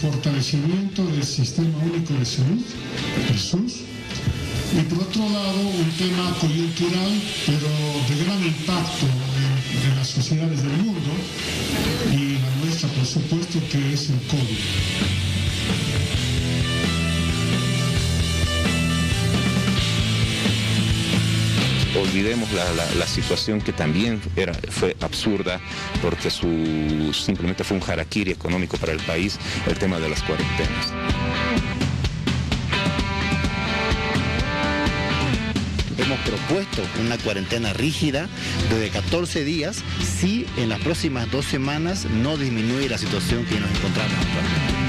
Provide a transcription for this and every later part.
fortalecimiento del Sistema Único de Salud, el SUS, y por otro lado un tema coyuntural, pero de gran impacto en las sociedades del mundo, y la nuestra, por supuesto, que es el COVID. Olvidemos la situación que también fue absurda, porque simplemente fue un harakiri económico para el país, el tema de las cuarentenas. Hemos propuesto una cuarentena rígida de 14 días si en las próximas 2 semanas no disminuye la situación que nos encontramos actualmente.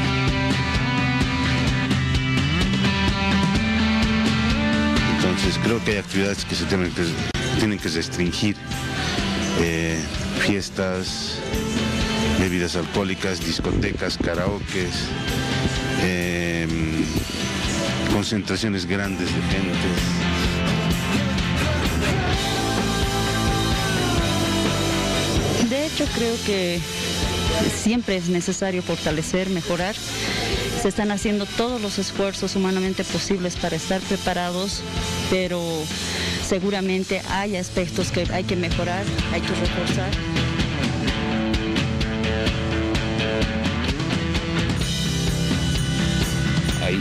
Entonces creo que hay actividades que se tienen que restringir, fiestas, bebidas alcohólicas, discotecas, karaokes, concentraciones grandes de gente. De hecho, creo que siempre es necesario fortalecer, mejorar. Se están haciendo todos los esfuerzos humanamente posibles para estar preparados, pero seguramente hay aspectos que hay que mejorar, hay que reforzar. Hay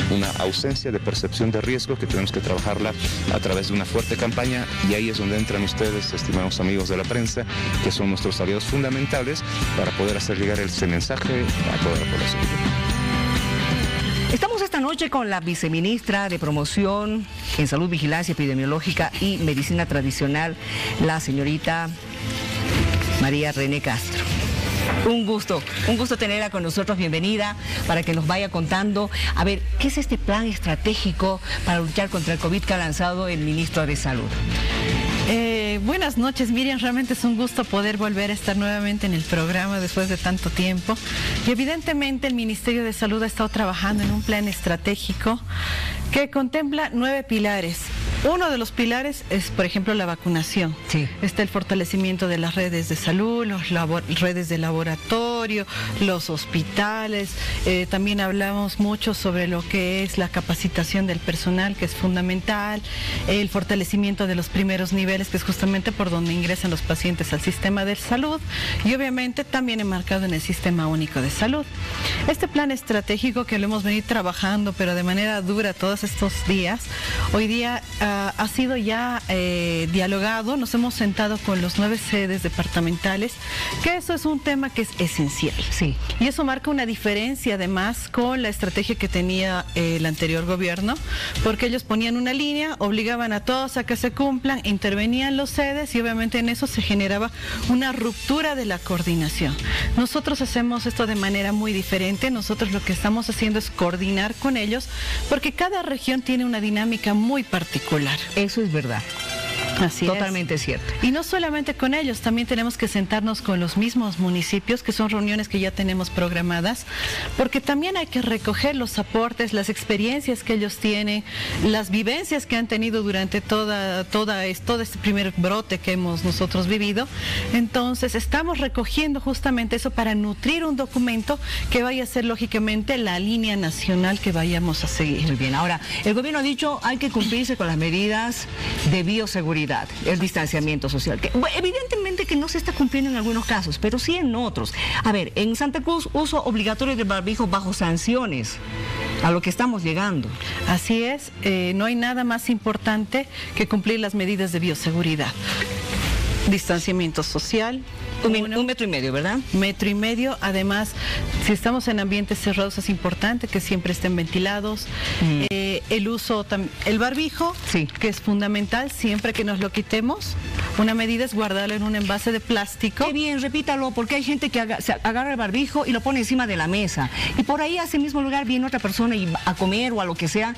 una ausencia de percepción de riesgo que tenemos que trabajarla a través de una fuerte campaña, y ahí es donde entran ustedes, estimados amigos de la prensa, que son nuestros aliados fundamentales para poder hacer llegar ese mensaje a toda la población. Estamos esta noche con la viceministra de Promoción en Salud, Vigilancia Epidemiológica y Medicina Tradicional, la señorita María René Castro. Un gusto tenerla con nosotros, bienvenida, para que nos vaya contando, a ver, ¿qué es este plan estratégico para luchar contra el COVID que ha lanzado el ministro de Salud? Buenas noches, Miriam, realmente es un gusto poder volver a estar nuevamente en el programa después de tanto tiempo. Y evidentemente el Ministerio de Salud ha estado trabajando en un plan estratégico que contempla 9 pilares. Uno de los pilares es, por ejemplo, la vacunación. Sí. Está el fortalecimiento de las redes de salud, las redes de laboratorio, los hospitales. También hablamos mucho sobre lo que es la capacitación del personal, que es fundamental. El fortalecimiento de los primeros niveles, que es justamente por donde ingresan los pacientes al sistema de salud. Y obviamente también enmarcado en el Sistema Único de Salud. Este plan estratégico que lo hemos venido trabajando, pero de manera dura todos estos días, hoy día ha sido ya dialogado, nos hemos sentado con los 9 sedes departamentales, que eso es un tema que es esencial. Sí. Y eso marca una diferencia además con la estrategia que tenía el anterior gobierno, porque ellos ponían una línea, obligaban a todos a que se cumplan, intervenían los sedes y obviamente en eso se generaba una ruptura de la coordinación. Nosotros hacemos esto de manera muy diferente, nosotros lo que estamos haciendo es coordinar con ellos, porque cada región tiene una dinámica muy particular. Eso es verdad. Así Totalmente es. cierto. Y no solamente con ellos, también tenemos que sentarnos con los mismos municipios, que son reuniones que ya tenemos programadas, porque también hay que recoger los aportes, las experiencias que ellos tienen, las vivencias que han tenido durante todo este primer brote que hemos nosotros vivido. Entonces estamos recogiendo justamente eso para nutrir un documento que vaya a ser lógicamente la línea nacional que vayamos a seguir. Muy bien, ahora, el gobierno ha dicho hay que cumplirse con las medidas de bioseguridad, el distanciamiento social, que evidentemente que no se está cumpliendo en algunos casos, pero sí en otros. A ver, en Santa Cruz, uso obligatorio del barbijo bajo sanciones, a lo que estamos llegando. Así es, no hay nada más importante que cumplir las medidas de bioseguridad. Distanciamiento social. Un metro y medio, ¿verdad? Metro y medio. Además, si estamos en ambientes cerrados es importante que siempre estén ventilados. El uso, el barbijo, sí, que es fundamental, siempre que nos lo quitemos. Una medida es guardarlo en un envase de plástico. Qué bien, repítalo, porque hay gente que agarra el barbijo y lo pone encima de la mesa. Y por ahí a ese mismo lugar viene otra persona y a comer o a lo que sea.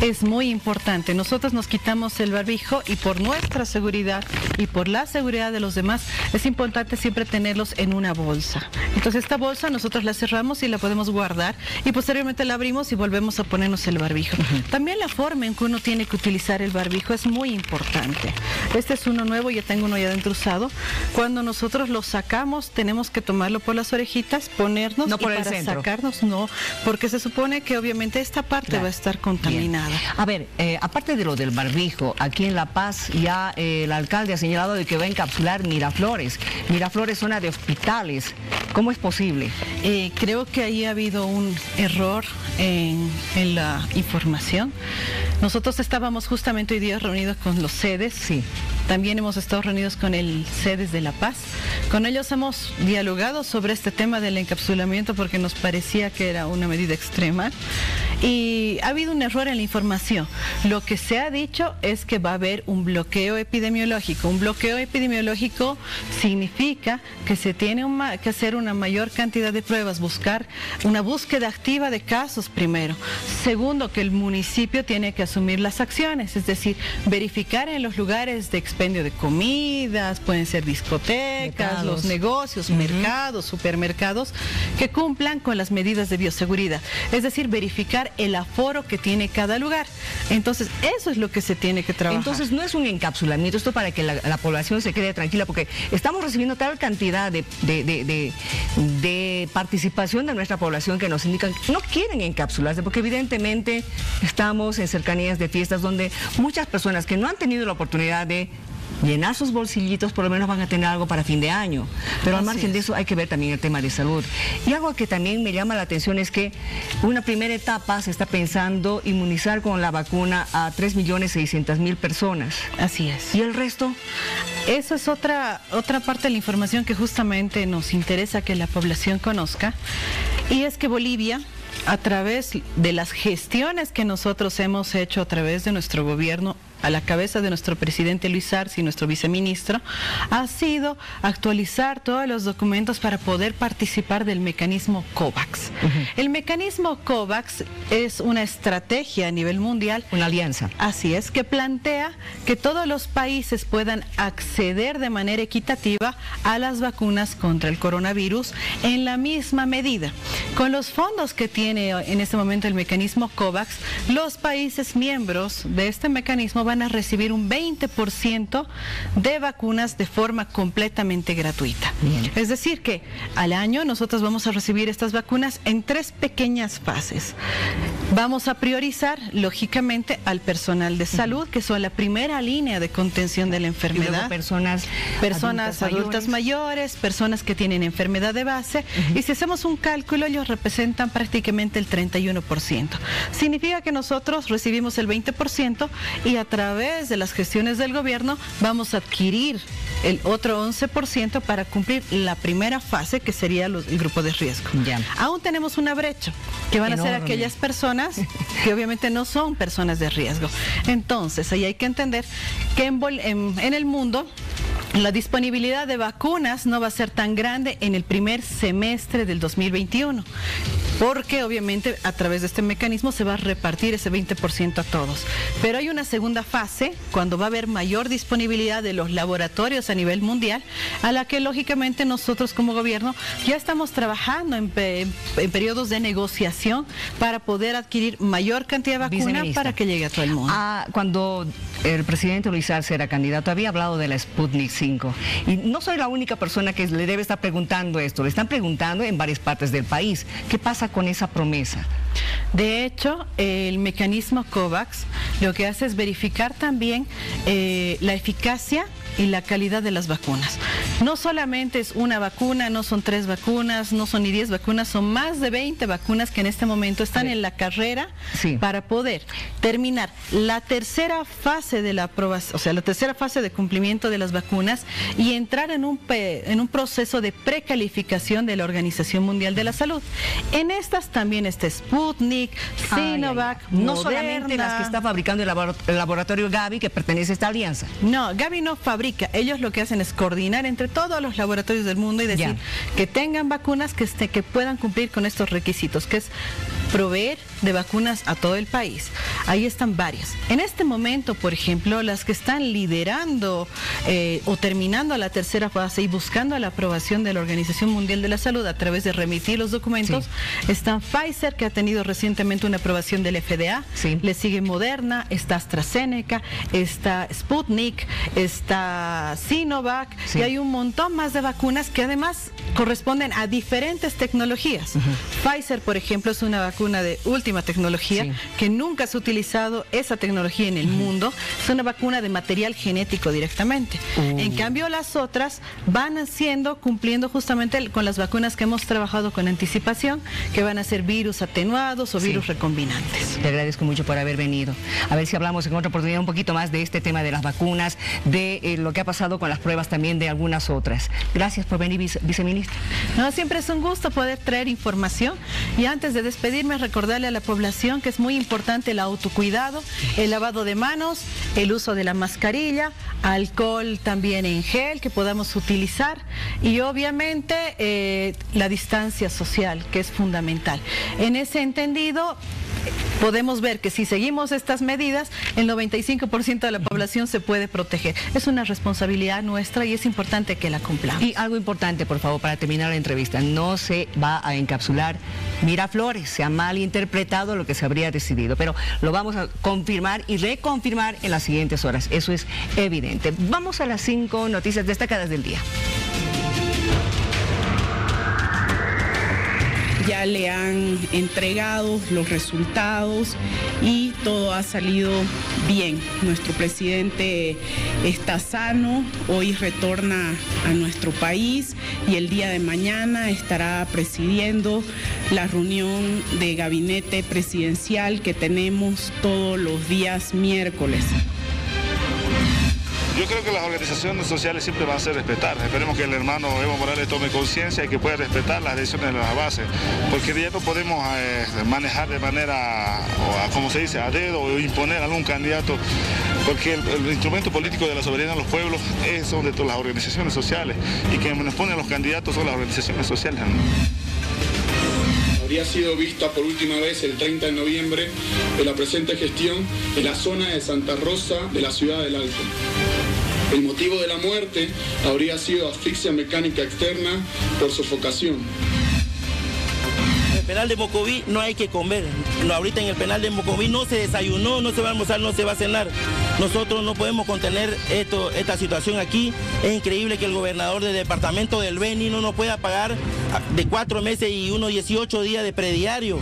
es muy importante. Nosotros nos quitamos el barbijo y por nuestra seguridad y por la seguridad de los demás es importante siempre tenerlos en una bolsa. Entonces esta bolsa nosotros la cerramos y la podemos guardar y posteriormente la abrimos y volvemos a ponernos el barbijo. También la forma en que uno tiene que utilizar el barbijo es muy importante. Este es uno nuevo, yo tengo uno ya dentro usado. Cuando nosotros lo sacamos tenemos que tomarlo por las orejitas, ponernos no por y el para centro. Sacarnos no, porque se supone que obviamente esta parte va a estar contaminada. Bien. A ver, aparte de lo del barbijo, aquí en La Paz ya el alcalde ha señalado de que va a encapsular Miraflores. Miraflores, zona de hospitales. ¿Cómo es posible? Creo que ahí ha habido un error en la información. Nosotros estábamos justamente hoy día reunidos con los sedes. Sí. También hemos estado reunidos con el sedes de La Paz. Con ellos hemos dialogado sobre este tema del encapsulamiento porque nos parecía que era una medida extrema. Y ha habido un error en la información. Lo que se ha dicho es que va a haber un bloqueo epidemiológico. Un bloqueo epidemiológico significa que se tiene que hacer una mayor cantidad de pruebas, buscar una búsqueda activa de casos primero. Segundo, que el municipio tiene que asumir las acciones, es decir, verificar en los lugares de expendio de comidas, pueden ser discotecas, los negocios, mercados, supermercados, que cumplan con las medidas de bioseguridad. Es decir, verificar el aforo que tiene cada lugar. Entonces, eso es lo que se tiene que trabajar. Entonces, no es un encapsulamiento, esto para que la población se quede tranquila, porque estamos recibiendo tal cantidad de participación de nuestra población que nos indican que no quieren encapsularse, porque evidentemente estamos en cercanías de fiestas donde muchas personas que no han tenido la oportunidad de llenar sus bolsillitos, por lo menos van a tener algo para fin de año. Pero al margen de eso hay que ver también el tema de salud. Y algo que también me llama la atención es que una primera etapa se está pensando inmunizar con la vacuna a 3.600.000 personas. Así es. ¿Y el resto? Eso es otra parte de la información que justamente nos interesa que la población conozca. Y es que Bolivia, a través de las gestiones que nosotros hemos hecho a través de nuestro gobierno, a la cabeza de nuestro presidente Luis Arce y nuestro viceministro, ha sido actualizar todos los documentos para poder participar del mecanismo COVAX. El mecanismo COVAX es una estrategia a nivel mundial. Una alianza. Así es, que plantea que todos los países puedan acceder de manera equitativa a las vacunas contra el coronavirus en la misma medida. Con los fondos que tiene en este momento el mecanismo COVAX, los países miembros de este mecanismo van a recibir un 20% de vacunas de forma completamente gratuita. Bien. Es decir que al año nosotros vamos a recibir estas vacunas en 3 pequeñas fases. Vamos a priorizar, lógicamente, al personal de salud, que son la primera línea de contención de la enfermedad. Y luego personas adultas mayores, personas que tienen enfermedad de base, y si hacemos un cálculo, ellos representan prácticamente el 31%. Significa que nosotros recibimos el 20% y a través de las gestiones del gobierno vamos a adquirir el otro 11% para cumplir la primera fase, que sería el grupo de riesgo. Ya. Aún tenemos una brecha, que van a ser aquellas personas que obviamente no son personas de riesgo. Entonces, ahí hay que entender que en el mundo la disponibilidad de vacunas no va a ser tan grande en el primer semestre del 2021, porque obviamente a través de este mecanismo se va a repartir ese 20% a todos. Pero hay una segunda fase, cuando va a haber mayor disponibilidad de los laboratorios a nivel mundial, a la que lógicamente nosotros como gobierno ya estamos trabajando en periodos de negociación para poder adquirir mayor cantidad de vacuna para que llegue a todo el mundo. Cuando el presidente Luis Arce era candidato, había hablado de la Sputnik 5. Y no soy la única persona que le debe estar preguntando esto. Le están preguntando en varias partes del país. ¿Qué pasa con esa promesa? De hecho, el mecanismo COVAX lo que hace es verificar también la eficacia y la calidad de las vacunas. No solamente es una vacuna, no son 3 vacunas, no son ni 10 vacunas, son más de 20 vacunas que en este momento están en la carrera para poder terminar la tercera fase de la aprobación, o sea, la tercera fase de cumplimiento de las vacunas y entrar en un proceso de precalificación de la Organización Mundial de la Salud. En estas también está Sputnik, Sinovac, no Moderna. solamente las que está fabricando el laboratorio Gavi, que pertenece a esta alianza. No, Gavi no fabrica. Ellos lo que hacen es coordinar entre todos los laboratorios del mundo y decir que tengan vacunas que puedan cumplir con estos requisitos, que es proveer de vacunas a todo el país. Ahí están varias. En este momento, por ejemplo, las que están liderando o terminando la tercera fase y buscando la aprobación de la Organización Mundial de la Salud a través de remitir los documentos, están Pfizer, que ha tenido recientemente una aprobación del FDA, le sigue Moderna, está AstraZeneca, está Sputnik, está Sinovac, y hay un montón más de vacunas que además corresponden a diferentes tecnologías. Pfizer, por ejemplo, es una vacuna de última tecnología, que nunca se ha utilizado esa tecnología en el mundo. Es una vacuna de material genético directamente. En cambio, las otras van cumpliendo justamente con las vacunas que hemos trabajado con anticipación, que van a ser virus atenuados o virus recombinantes. Te agradezco mucho por haber venido. A ver si hablamos en otra oportunidad un poquito más de este tema de las vacunas, de lo que ha pasado con las pruebas también de algunas otras. Gracias por venir, viceministra. No, siempre es un gusto poder traer información, y antes de despedirme, recordarle a la población que es muy importante el autocuidado, el lavado de manos, el uso de la mascarilla, alcohol también en gel que podamos utilizar, y obviamente la distancia social, que es fundamental. En ese entendido, podemos ver que si seguimos estas medidas, el 95% de la población se puede proteger. Es una responsabilidad nuestra y es importante que la cumplamos. Y algo importante, por favor, para terminar la entrevista: no se va a encapsular Miraflores. Se ha malinterpretado lo que se habría decidido, pero lo vamos a confirmar y reconfirmar en las siguientes horas. Eso es evidente. Vamos a las 5 noticias destacadas del día. Ya le han entregado los resultados y todo ha salido bien. Nuestro presidente está sano, hoy retorna a nuestro país y el día de mañana estará presidiendo la reunión de gabinete presidencial que tenemos todos los días miércoles. Yo creo que las organizaciones sociales siempre van a ser respetadas. Esperemos que el hermano Evo Morales tome conciencia y que pueda respetar las decisiones de la base, porque ya no podemos manejar de manera, como se dice, a dedo, o imponer a algún candidato, porque el instrumento político de la soberanía de los pueblos son de todas las organizaciones sociales, y quienes nos ponen los candidatos son las organizaciones sociales. Habría sido vista por última vez el 30 de noviembre de la presente gestión en la zona de Santa Rosa de la ciudad del Alto. El motivo de la muerte habría sido asfixia mecánica externa por sofocación. En el penal de Mocoví no hay que comer. No, ahorita en el penal de Mocoví no se desayunó, no se va a almorzar, no se va a cenar. Nosotros no podemos contener esta situación aquí. Es increíble que el gobernador del departamento del Beni no nos pueda pagar de 4 meses y unos 18 días de prediario.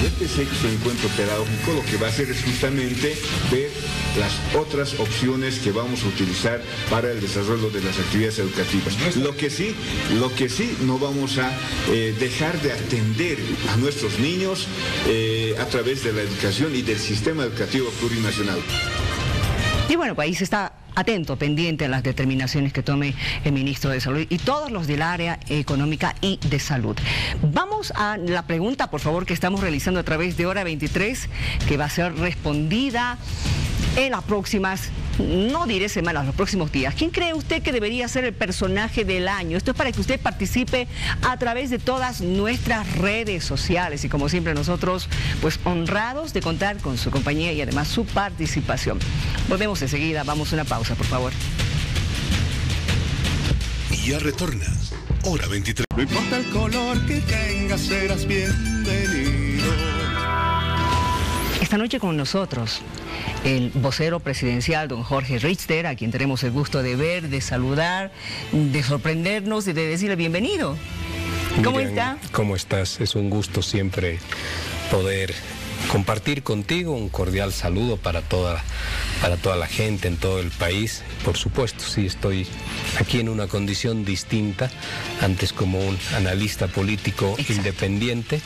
Este sexto encuentro pedagógico lo que va a hacer es justamente ver las otras opciones que vamos a utilizar para el desarrollo de las actividades educativas. Lo que sí no vamos a dejar de atender a nuestros niños a través de la educación y del sistema educativo plurinacional. Y bueno, país está atento, pendiente a las determinaciones que tome el ministro de Salud y todos los del área económica y de salud. Vamos a la pregunta, por favor, que estamos realizando a través de Hora 23, que va a ser respondida en las próximas, no diré semanas, los próximos días. ¿Quién cree usted que debería ser el personaje del año? Esto es para que usted participe a través de todas nuestras redes sociales, y como siempre nosotros, pues honrados de contar con su compañía y además su participación. Volvemos enseguida, vamos a una pausa, por favor. Y ya retorna Hora 23. No importa el color que tengas, serás bienvenido. Esta noche con nosotros el vocero presidencial, don Jorge Richter, a quien tenemos el gusto de ver, de saludar, de sorprendernos y de decirle bienvenido. ¿Cómo está? ¿Cómo estás? Es un gusto siempre poder compartir contigo. Un cordial saludo para toda la gente en todo el país. Por supuesto, sí, estoy aquí en una condición distinta, antes como un analista político independiente,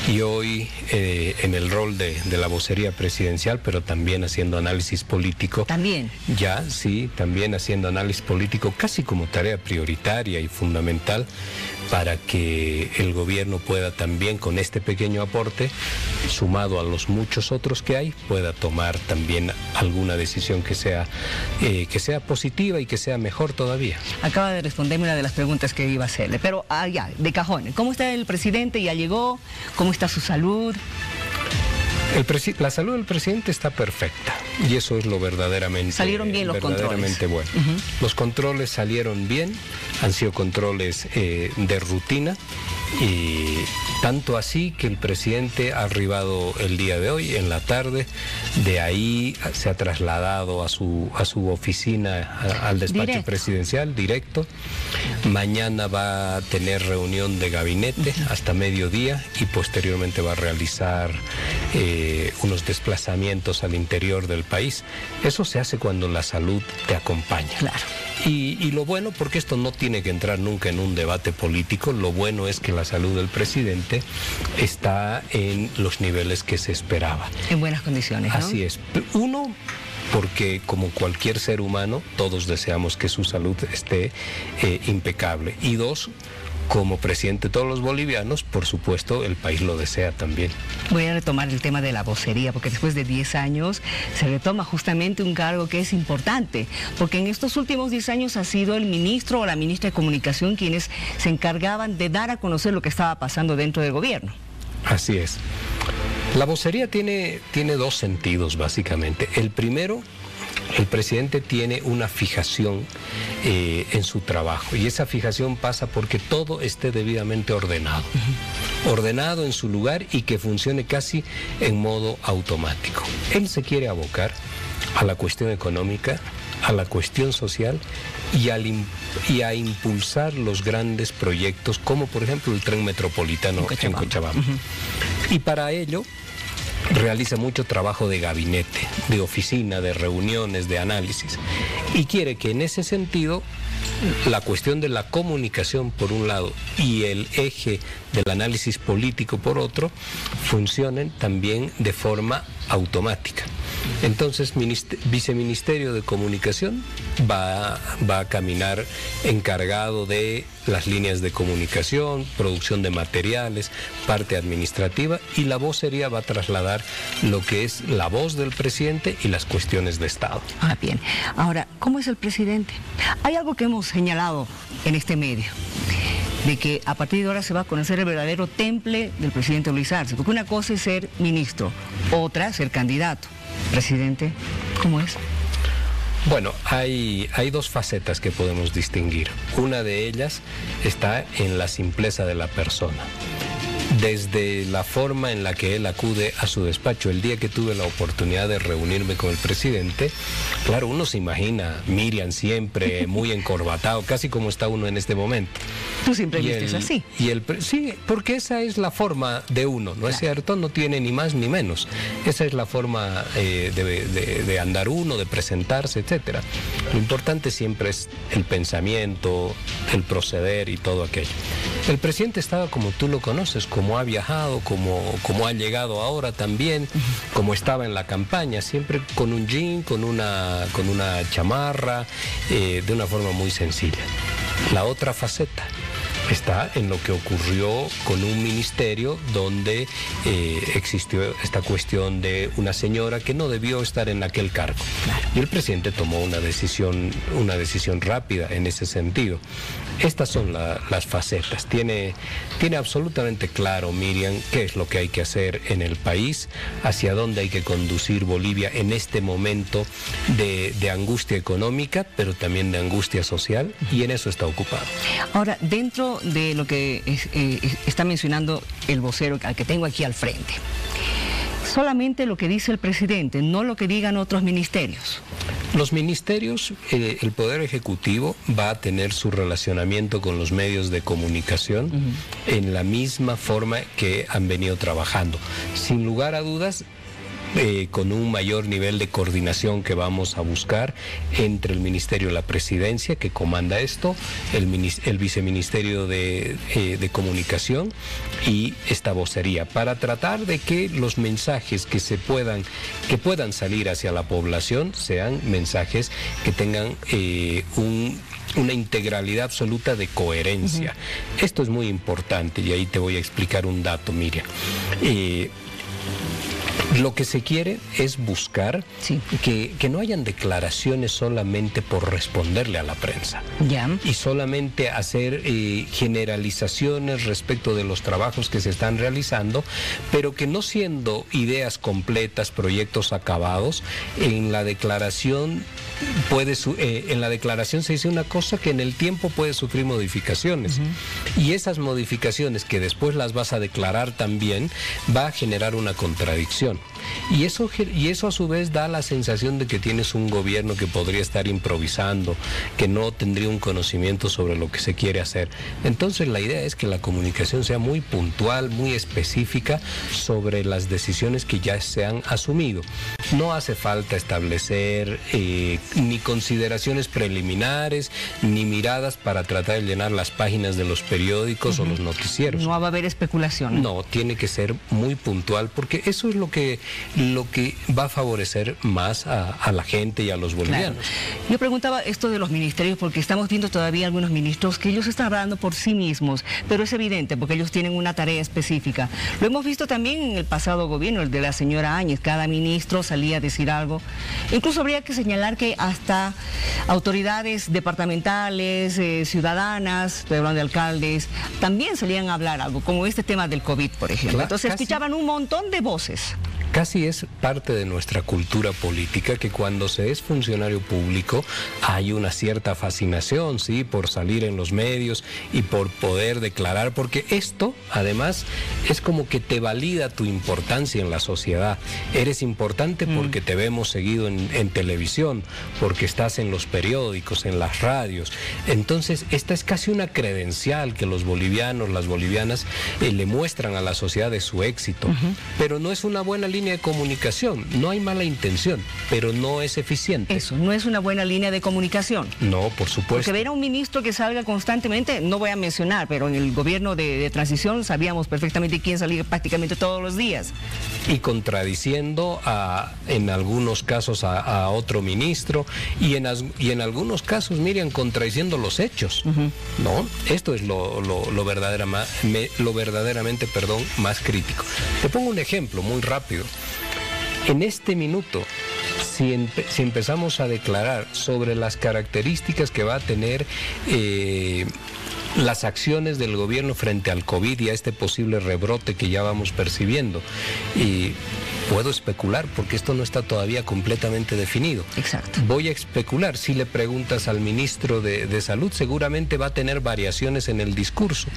y hoy en el rol de la vocería presidencial, pero también haciendo análisis político. También. Ya, sí, también haciendo análisis político casi como tarea prioritaria y fundamental para que el gobierno pueda también, con este pequeño aporte, sumado sumado a los muchos otros que hay, pueda tomar también alguna decisión que sea positiva y que sea mejor todavía. Acaba de responderme una de las preguntas que iba a hacerle, pero ya, de cajón, ¿cómo está el presidente? ¿Ya llegó? ¿Cómo está su salud? La salud del presidente está perfecta y eso es lo verdaderamente salieron bien los controles. Bueno. Los controles salieron bien, han sido controles de rutina, y tanto así que el presidente ha arribado el día de hoy en la tarde, de ahí se ha trasladado a su oficina, al despacho presidencial directo. Mañana va a tener reunión de gabinete hasta mediodía y posteriormente va a realizar unos desplazamientos al interior del país. Eso se hace cuando la salud te acompaña. Claro. Y lo bueno, porque esto no tiene que entrar nunca en un debate político, lo bueno es que la salud del presidente está en los niveles que se esperaba. En buenas condiciones, ¿no? Así es. Uno, porque como cualquier ser humano, todos deseamos que su salud esté impecable. Y dos, como presidente de todos los bolivianos, por supuesto, el país lo desea también. Voy a retomar el tema de la vocería, porque después de 10 años se retoma justamente un cargo que es importante, porque en estos últimos 10 años ha sido el ministro o la ministra de Comunicación quienes se encargaban de dar a conocer lo que estaba pasando dentro del gobierno. Así es. La vocería tiene dos sentidos, básicamente. El primero, el presidente tiene una fijación en su trabajo y esa fijación pasa porque todo esté debidamente ordenado. Ordenado en su lugar y que funcione casi en modo automático. Él se quiere abocar a la cuestión económica, a la cuestión social y a impulsar los grandes proyectos como por ejemplo el tren metropolitano en Cochabamba. Y para ello realiza mucho trabajo de gabinete, de oficina, de reuniones, de análisis. Y quiere que en ese sentido la cuestión de la comunicación por un lado y el eje del análisis político por otro funcionen también de forma automática. Entonces, Viceministerio de Comunicación va a caminar encargado de las líneas de comunicación, producción de materiales, parte administrativa, y la vocería va a trasladar lo que es la voz del presidente y las cuestiones de Estado. Ah, bien. Ahora, ¿cómo es el presidente? Hay algo que hemos señalado en este medio, de que a partir de ahora se va a conocer el verdadero temple del presidente Luis Arce, porque una cosa es ser ministro, otra ser candidato. Presidente, ¿cómo es? Bueno, hay dos facetas que podemos distinguir. Una de ellas está en la simpleza de la persona. Desde la forma en la que él acude a su despacho. El día que tuve la oportunidad de reunirme con el presidente, claro, uno se imagina Miriam siempre muy encorbatado, casi como está uno en este momento. Tú siempre vistes así. Sí, porque esa es la forma de uno, ¿no es cierto? No tiene ni más ni menos. Esa es la forma de andar uno, de presentarse, etcétera. Lo importante siempre es el pensamiento, el proceder y todo aquello. El presidente estaba como tú lo conoces, como ha viajado, como ha llegado ahora también, como estaba en la campaña, siempre con un jean, con una chamarra, de una forma muy sencilla. La otra faceta está en lo que ocurrió con un ministerio donde existió esta cuestión de una señora que no debió estar en aquel cargo. Y el presidente tomó una decisión rápida en ese sentido. Estas son las facetas. Tiene absolutamente claro, Miriam, qué es lo que hay que hacer en el país, hacia dónde hay que conducir Bolivia en este momento de angustia económica, pero también de angustia social, y en eso está ocupado. Ahora, dentro de lo que está mencionando el vocero al que tengo aquí al frente, solamente lo que dice el presidente, no lo que digan otros ministerios. Los ministerios, el Poder Ejecutivo va a tener su relacionamiento con los medios de comunicación en la misma forma que han venido trabajando. Sin lugar a dudas, con un mayor nivel de coordinación que vamos a buscar entre el Ministerio de la Presidencia, que comanda esto, el Viceministerio de Comunicación y esta vocería, para tratar de que los mensajes que puedan salir hacia la población sean mensajes que tengan una integralidad absoluta de coherencia. Esto es muy importante y ahí te voy a explicar un dato, Miriam. Lo que se quiere es buscar que no hayan declaraciones solamente por responderle a la prensa. Y solamente hacer generalizaciones respecto de los trabajos que se están realizando, pero que no siendo ideas completas, proyectos acabados, en la declaración se dice una cosa que en el tiempo puede sufrir modificaciones. Y esas modificaciones que después las vas a declarar también, va a generar una contradicción. Y eso a su vez da la sensación de que tienes un gobierno que podría estar improvisando, que no tendría un conocimiento sobre lo que se quiere hacer. Entonces la idea es que la comunicación sea muy puntual, muy específica sobre las decisiones que ya se han asumido. No hace falta establecer ni consideraciones preliminares, ni miradas para tratar de llenar las páginas de los periódicos o los noticieros. No va a haber especulación. No, tiene que ser muy puntual, porque eso es lo que va a favorecer más a la gente y a los bolivianos. Claro. Yo preguntaba esto de los ministerios, porque estamos viendo todavía algunos ministros que ellos están hablando por sí mismos, pero es evidente porque ellos tienen una tarea específica. Lo hemos visto también en el pasado gobierno, el de la señora Áñez. Cada ministro salía a decir algo. Incluso habría que señalar que hasta autoridades departamentales, ciudadanas, estoy hablando de alcaldes, también salían a hablar algo, como este tema del COVID, por ejemplo. Entonces escuchaban un montón de voces. Casi es parte de nuestra cultura política que cuando se es funcionario público hay una cierta fascinación, ¿sí?, por salir en los medios y por poder declarar, porque esto además es como que te valida tu importancia en la sociedad. Eres importante porque te vemos seguido en televisión, porque estás en los periódicos, en las radios. Entonces esta es casi una credencial que los bolivianos, las bolivianas le muestran a la sociedad de su éxito. Pero no es una buena línea de comunicación, no hay mala intención, pero no es eficiente. Eso, no es una buena línea de comunicación. No, por supuesto. Porque ver a un ministro que salga constantemente, no voy a mencionar, pero en el gobierno de transición sabíamos perfectamente quién salía prácticamente todos los días. Y contradiciendo en algunos casos a otro ministro, y en algunos casos, Miriam, contradiciendo los hechos, ¿no? Esto es lo verdaderamente más crítico. Te pongo un ejemplo muy rápido. En este minuto, si empezamos a declarar sobre las características que va a tener las acciones del gobierno frente al COVID y a este posible rebrote que ya vamos percibiendo, puedo especular porque esto no está todavía completamente definido. Exacto. Voy a especular. Si le preguntas al ministro de Salud, seguramente va a tener variaciones en el discurso.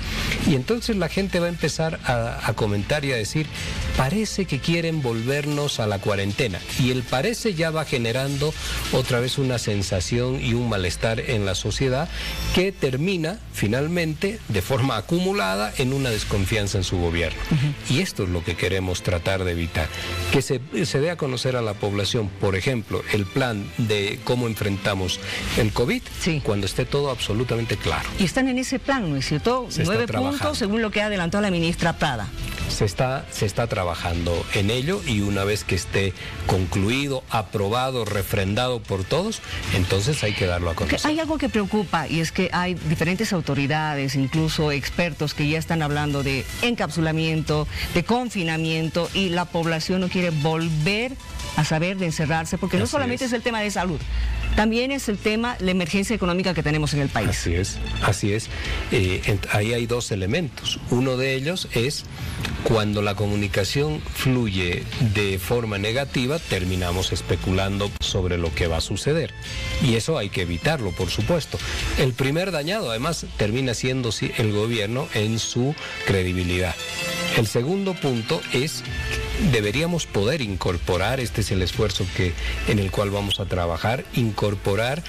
Y entonces la gente va a empezar a comentar y a decir, parece que quieren volvernos a la cuarentena. Y el parece ya va generando otra vez una sensación y un malestar en la sociedad que termina finalmente de forma acumulada en una desconfianza en su gobierno. Y esto es lo que queremos tratar de evitar. Que se dé a conocer a la población, por ejemplo, el plan de cómo enfrentamos el COVID, cuando esté todo absolutamente claro. Y están en ese plan, ¿no es cierto? 9 puntos, según lo que adelantó la ministra Prada. Se está trabajando en ello, y una vez que esté concluido, aprobado, refrendado por todos, entonces hay que darlo a conocer. Hay algo que preocupa, y es que hay diferentes autoridades, incluso expertos, que ya están hablando de encapsulamiento, de confinamiento, y la población no quiere volver a saber de encerrarse, porque no solamente es el tema de salud, también es el tema, la emergencia económica que tenemos en el país. Así es. Ahí hay dos elementos. Uno de ellos es cuando la comunicación fluye de forma negativa, terminamos especulando sobre lo que va a suceder. Y eso hay que evitarlo, por supuesto. El primer dañado, además, termina siendo el gobierno en su credibilidad. El segundo punto es, deberíamos poder incorporar, este es el esfuerzo en el cual vamos a trabajar, incorporar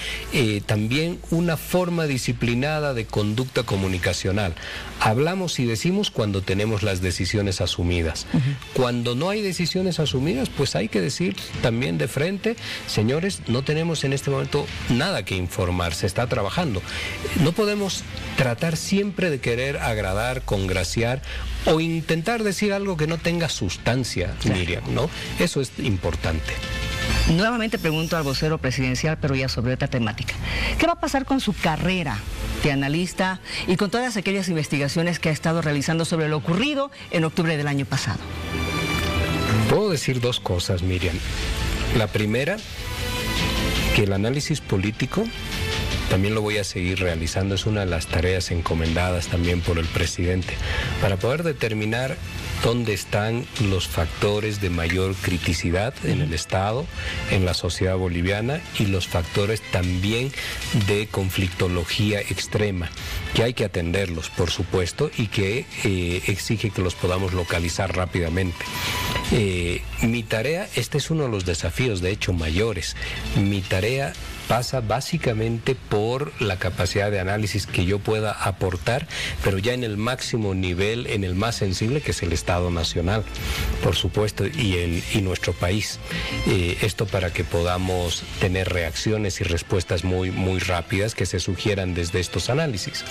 también una forma disciplinada de conducta comunicacional. Hablamos y decimos cuando tenemos las decisiones asumidas. Cuando no hay decisiones asumidas, pues hay que decir también de frente, señores, no tenemos en este momento nada que informar, se está trabajando. No podemos tratar siempre de querer agradar, congraciar o intentar decir algo que no tenga sustancia, Miriam, ¿no? Eso es importante. Nuevamente pregunto al vocero presidencial, pero ya sobre otra temática. ¿Qué va a pasar con su carrera de analista y con todas aquellas investigaciones que ha estado realizando sobre lo ocurrido en octubre del año pasado? Puedo decir dos cosas, Miriam. La primera, que el análisis político también lo voy a seguir realizando, es una de las tareas encomendadas también por el presidente, para poder determinar dónde están los factores de mayor criticidad en el Estado, en la sociedad boliviana, y los factores también de conflictología extrema, que hay que atenderlos, por supuesto, y que exige que los podamos localizar rápidamente. Mi tarea, este es uno de los desafíos, de hecho, mayores. Mi tarea pasa básicamente por la capacidad de análisis que yo pueda aportar, pero ya en el máximo nivel, en el más sensible, que es el Estado Nacional, por supuesto, y nuestro país. Esto para que podamos tener reacciones y respuestas muy, muy rápidas que se sugieran desde estos análisis.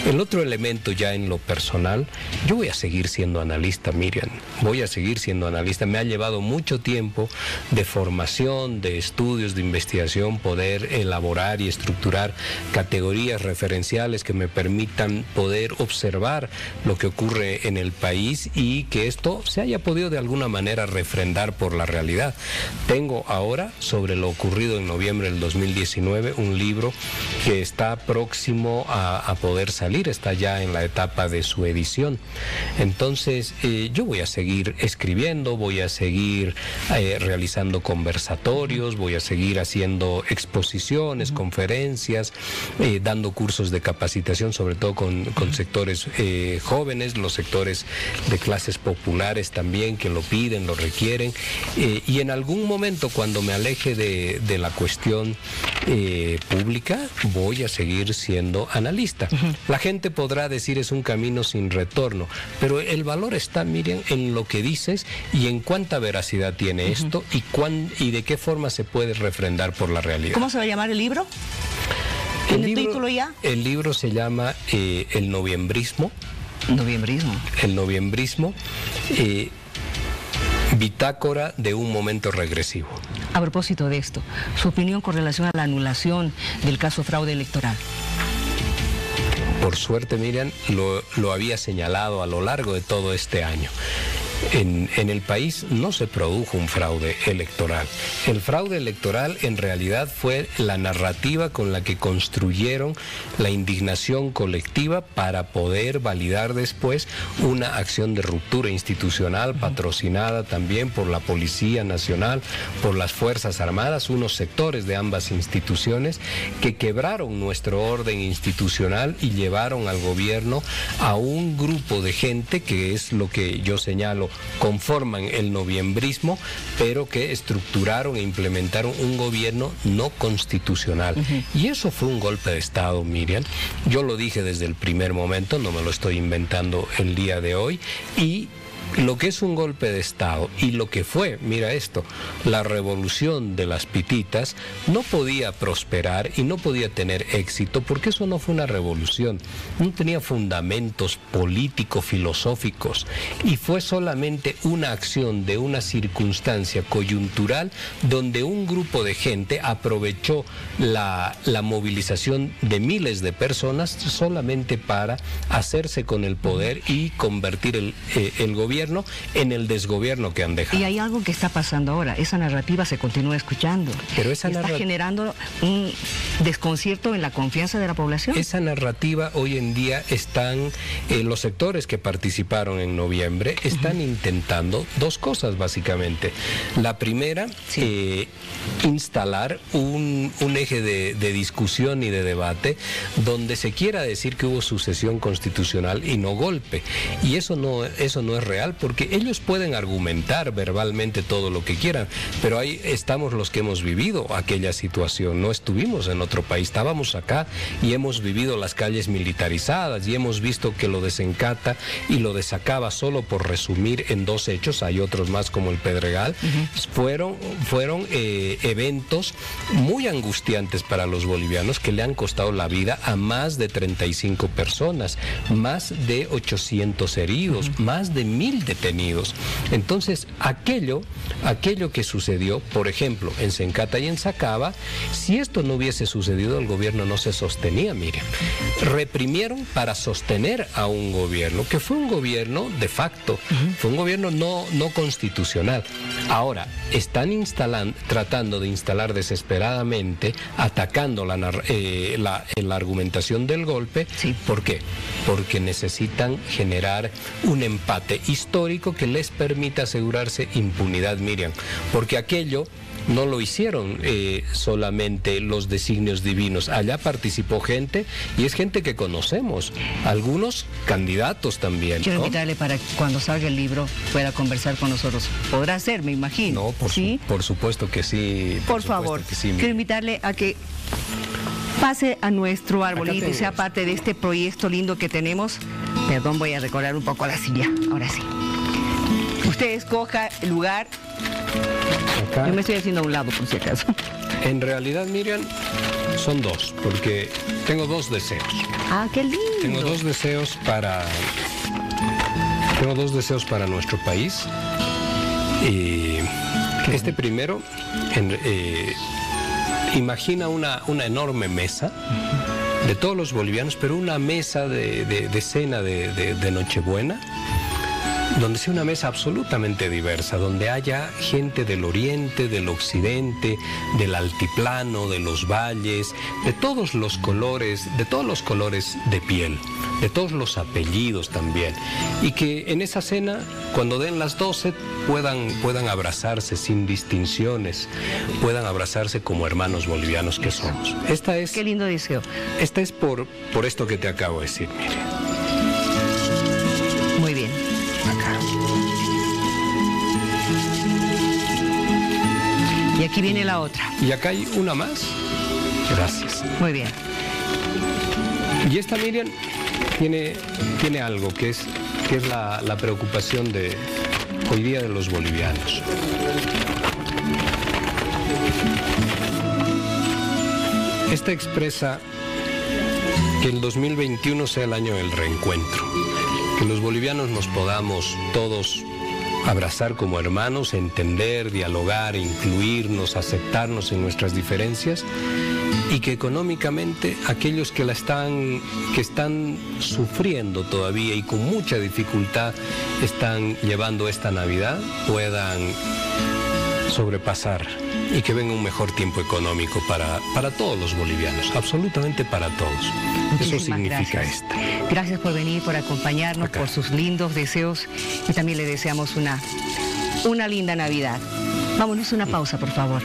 El otro elemento, ya en lo personal, yo voy a seguir siendo analista, Miriam, voy a seguir siendo analista. Me ha llevado mucho tiempo de formación, de estudios, de investigación, poder elaborar y estructurar categorías referenciales que me permitan poder observar lo que ocurre en el país y que esto se haya podido de alguna manera refrendar por la realidad. Tengo ahora, sobre lo ocurrido en noviembre del 2019, un libro que está próximo a poder salir, está ya en la etapa de su edición. Entonces, yo voy a seguir escribiendo, voy a seguir realizando conversatorios, voy a seguir haciendo exposiciones, conferencias, dando cursos de capacitación, sobre todo con sectores jóvenes, los sectores de clases populares también que lo piden, lo requieren, y en algún momento, cuando me aleje de la cuestión pública, voy a seguir siendo analista. La gente podrá decir es un camino sin retorno, pero el valor está, Miriam, en lo que dices y en cuánta veracidad tiene esto y de qué forma se puede refrendar por la realidad. ¿Cómo se va a llamar el libro? ¿Tiene el título ya? El libro se llama El Noviembrismo. Noviembrismo. El Noviembrismo. Bitácora de un momento regresivo. A propósito de esto, su opinión con relación a la anulación del caso fraude electoral. Por suerte, Miriam, lo había señalado a lo largo de todo este año. En el país no se produjo un fraude electoral. El fraude electoral en realidad fue la narrativa con la que construyeron la indignación colectiva para poder validar después una acción de ruptura institucional patrocinada también por la Policía Nacional, por las Fuerzas Armadas, unos sectores de ambas instituciones que quebraron nuestro orden institucional y llevaron al gobierno a un grupo de gente que es lo que yo señalo, conforman el noviembrismo, pero que estructuraron e implementaron un gobierno no constitucional. Y eso fue un golpe de Estado, Miriam. Yo lo dije desde el primer momento, no me lo estoy inventando el día de hoy, y lo que es un golpe de Estado y lo que fue, mira esto, la revolución de las pititas, no podía prosperar y no podía tener éxito porque eso no fue una revolución, no tenía fundamentos político-filosóficos y fue solamente una acción de una circunstancia coyuntural donde un grupo de gente aprovechó la movilización de miles de personas solamente para hacerse con el poder y convertir el gobierno en el desgobierno que han dejado. Y hay algo que está pasando ahora, esa narrativa se continúa escuchando, pero está generando un desconcierto en la confianza de la población. Esa narrativa hoy en día están, los sectores que participaron en noviembre están intentando dos cosas básicamente. La primera, instalar un eje de discusión y de debate donde se quiera decir que hubo sucesión constitucional y no golpe, y eso no es real, porque ellos pueden argumentar verbalmente todo lo que quieran, pero ahí estamos los que hemos vivido aquella situación, no estuvimos en otro país, estábamos acá y hemos vivido las calles militarizadas y hemos visto que lo de Sencata y lo de Sacaba, solo por resumir en dos hechos, hay otros más como el Pedregal, fueron eventos muy angustiantes para los bolivianos que le han costado la vida a más de 35 personas, más de 800 heridos, más de 1000 detenidos. Entonces, aquello aquello que sucedió, por ejemplo, en Sencata y en Sacaba, si esto no hubiese sucedido, el gobierno no se sostenía, Miriam. Reprimieron para sostener a un gobierno, que fue un gobierno de facto, fue un gobierno no constitucional. Ahora, están tratando de instalar desesperadamente, atacando la argumentación del golpe. Sí. ¿Por qué? Porque necesitan generar un empate histórico que les permita asegurarse impunidad, Miriam. Porque aquello no lo hicieron solamente los designios divinos. Allá participó gente, y es gente que conocemos, algunos candidatos también. Quiero ¿no? invitarle para que cuando salga el libro pueda conversar con nosotros. Podrá ser, me imagino. No, por supuesto que sí. Por favor, quiero invitarle a que pase a nuestro arbolito y sea parte de este proyecto lindo que tenemos. Perdón, voy a recorrer un poco la silla. Ahora sí. Usted escoja el lugar. Acá. Yo me estoy haciendo a un lado, por si acaso. En realidad, Miriam, son dos, porque tengo dos deseos. Ah, qué lindo. Tengo dos deseos para nuestro país. Este primero, imagina una enorme mesa de todos los bolivianos, pero una mesa de cena de Nochebuena, donde sea una mesa absolutamente diversa, donde haya gente del oriente, del occidente, del altiplano, de los valles, de todos los colores de piel, de todos los apellidos también, y que en esa cena, cuando den las 12, puedan abrazarse sin distinciones, puedan abrazarse como hermanos bolivianos que somos. Qué lindo deseo. Esta es por esto que te acabo de decir, Miriam. Muy bien. Acá. Y aquí viene la otra. Y acá hay una más. Gracias. Muy bien. Y esta, Miriam, tiene algo que es la preocupación de hoy día de los bolivianos. Esta expresa que el 2021 sea el año del reencuentro, que los bolivianos nos podamos todos abrazar como hermanos, entender, dialogar, incluirnos, aceptarnos en nuestras diferencias, y que económicamente aquellos que están sufriendo todavía y con mucha dificultad están llevando esta Navidad puedan sobrepasar y que venga un mejor tiempo económico para todos los bolivianos, absolutamente para todos. Eso significa esto. Gracias por venir, por acompañarnos, por sus lindos deseos, y también le deseamos una linda Navidad. Vámonos a una pausa, por favor.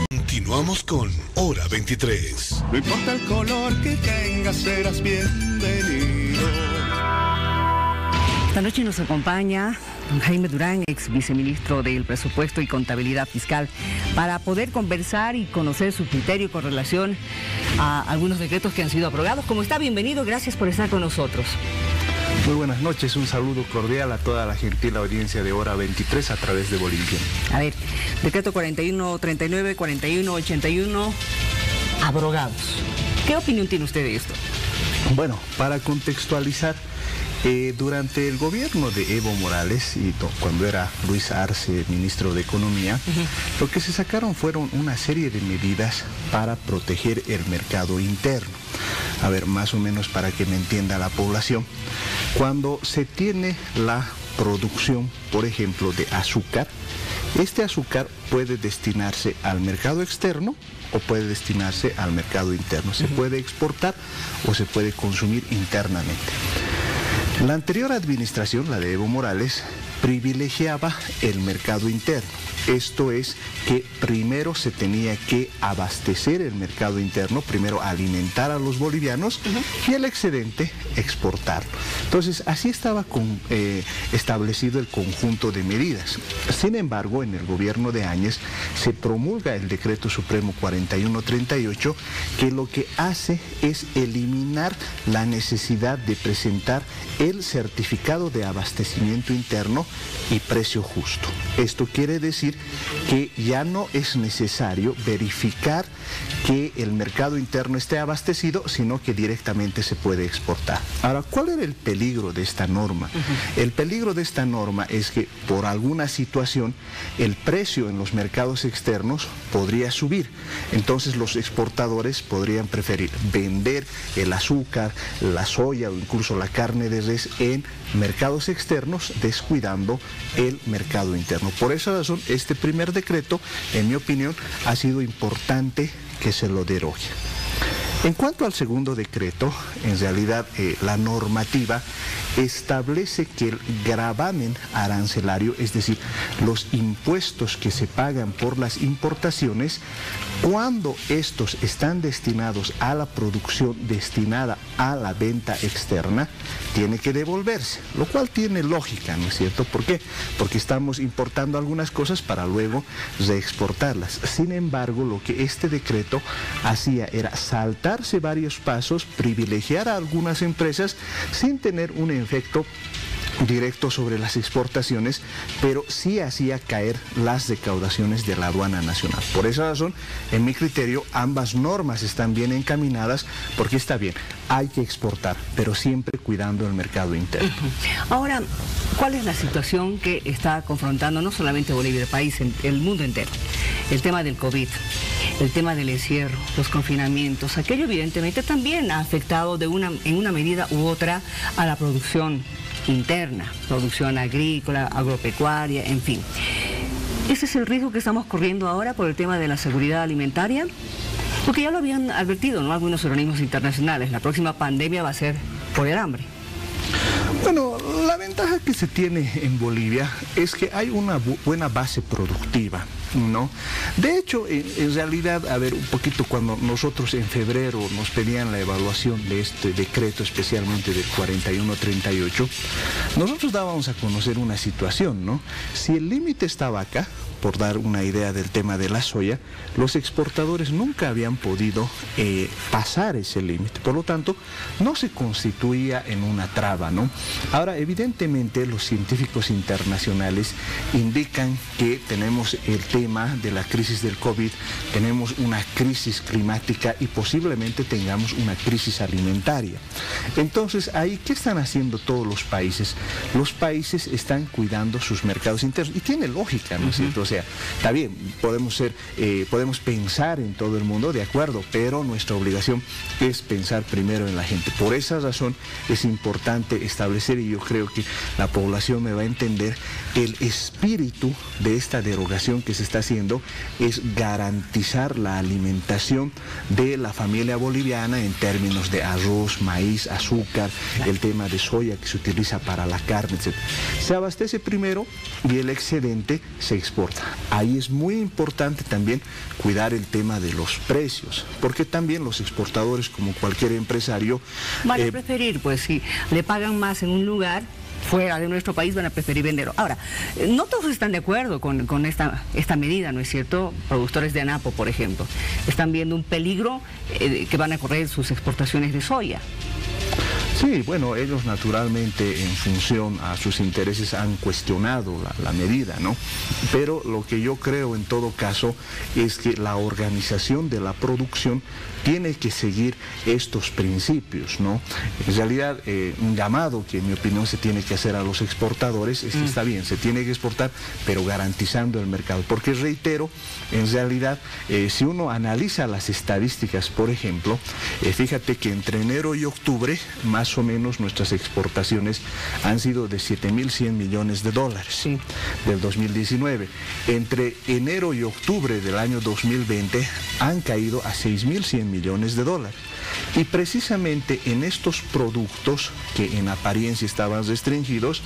Continuamos con Hora 23. No importa el color que tengas, serás bienvenido. Esta noche nos acompaña don Jaime Durán, ex viceministro del Presupuesto y Contabilidad Fiscal, para poder conversar y conocer su criterio con relación a algunos decretos que han sido aprobados. ¿Cómo está? Bienvenido, gracias por estar con nosotros. Muy buenas noches, un saludo cordial a toda la gentil audiencia de Hora 23 a través de Bolivia. A ver, decreto 4139, 4181, abrogados. ¿Qué opinión tiene usted de esto? Bueno, para contextualizar, durante el gobierno de Evo Morales, y cuando era Luis Arce, ministro de Economía, lo que se sacaron fueron una serie de medidas para proteger el mercado interno. A ver, más o menos para que me entienda la población. Cuando se tiene la producción, por ejemplo, de azúcar, este azúcar puede destinarse al mercado externo o puede destinarse al mercado interno. Se puede exportar o se puede consumir internamente. La anterior administración, la de Evo Morales, privilegiaba el mercado interno. Esto es que primero se tenía que abastecer el mercado interno, primero alimentar a los bolivianos y el excedente exportarlo. Entonces, así estaba establecido el conjunto de medidas. Sin embargo, en el gobierno de Áñez se promulga el Decreto Supremo 4138, que lo que hace es eliminar la necesidad de presentar el certificado de abastecimiento interno y precio justo. Esto quiere decir que ya no es necesario verificar que el mercado interno esté abastecido, sino que directamente se puede exportar. Ahora, ¿cuál era el peligro de esta norma? El peligro de esta norma es que por alguna situación el precio en los mercados externos podría subir. Entonces los exportadores podrían preferir vender el azúcar, la soya o incluso la carne de res en mercados externos, descuidando el mercado interno. Por esa razón, este primer decreto, en mi opinión, ha sido importante que se lo derogue. En cuanto al segundo decreto, en realidad la normativa establece que el gravamen arancelario, es decir, los impuestos que se pagan por las importaciones, cuando estos están destinados a la producción destinada a la venta externa, tiene que devolverse, lo cual tiene lógica, ¿no es cierto? ¿Por qué? Porque estamos importando algunas cosas para luego reexportarlas. Sin embargo, lo que este decreto hacía era saltarse varios pasos, privilegiar a algunas empresas sin tener un efecto directo sobre las exportaciones, pero sí hacía caer las recaudaciones de la aduana nacional. Por esa razón, en mi criterio, ambas normas están bien encaminadas, porque está bien, hay que exportar, pero siempre cuidando el mercado interno. Ahora, ¿cuál es la situación que está confrontando no solamente Bolivia, el país, el mundo entero? El tema del COVID, el tema del encierro, los confinamientos, aquello evidentemente también ha afectado en una medida u otra a la producción interna, producción agrícola, agropecuaria, en fin. ¿Ese es el riesgo que estamos corriendo ahora por el tema de la seguridad alimentaria? Porque ya lo habían advertido, ¿no?, algunos organismos internacionales, la próxima pandemia va a ser por el hambre. Bueno, la ventaja que se tiene en Bolivia es que hay una buena base productiva, ¿no? De hecho, en realidad, a ver, un poquito cuando nosotros en febrero nos pedían la evaluación de este decreto, especialmente del 4138, nosotros dábamos a conocer una situación, ¿no? Si el límite estaba acá, por dar una idea del tema de la soya, los exportadores nunca habían podido pasar ese límite, por lo tanto, no se constituía en una traba, ¿no? Ahora, evidentemente, los científicos internacionales indican que tenemos el tema de la crisis del COVID, tenemos una crisis climática y posiblemente tengamos una crisis alimentaria. Entonces, ahí, ¿qué están haciendo todos los países? Los países están cuidando sus mercados internos, y tiene lógica, ¿no es cierto? O sea, está bien, podemos pensar en todo el mundo, de acuerdo, pero nuestra obligación es pensar primero en la gente. Por esa razón es importante establecer, y yo creo que la población me va a entender, el espíritu de esta derogación que se está haciendo es garantizar la alimentación de la familia boliviana en términos de arroz, maíz, azúcar, el tema de soya que se utiliza para la carne, etc. Se abastece primero y el excedente se exporta. Ahí es muy importante también cuidar el tema de los precios, porque también los exportadores, como cualquier empresario, van a preferir, pues si le pagan más en un lugar fuera de nuestro país, van a preferir venderlo. Ahora, no todos están de acuerdo con esta medida, ¿no es cierto? Productores de anapo, por ejemplo, están viendo un peligro que van a correr sus exportaciones de soya. Sí, bueno, ellos naturalmente en función a sus intereses han cuestionado la medida, ¿no? Pero lo que yo creo en todo caso es que la organización de la producción tiene que seguir estos principios, ¿no? En realidad, un llamado que en mi opinión se tiene que hacer a los exportadores es que está bien, se tiene que exportar, pero garantizando el mercado. Porque reitero, en realidad, si uno analiza las estadísticas, por ejemplo, fíjate que entre enero y octubre, más o menos nuestras exportaciones han sido de 7.100 millones de dólares del 2019. Entre enero y octubre del año 2020 han caído a 6.100 millones de dólares. Y precisamente en estos productos que en apariencia estaban restringidos,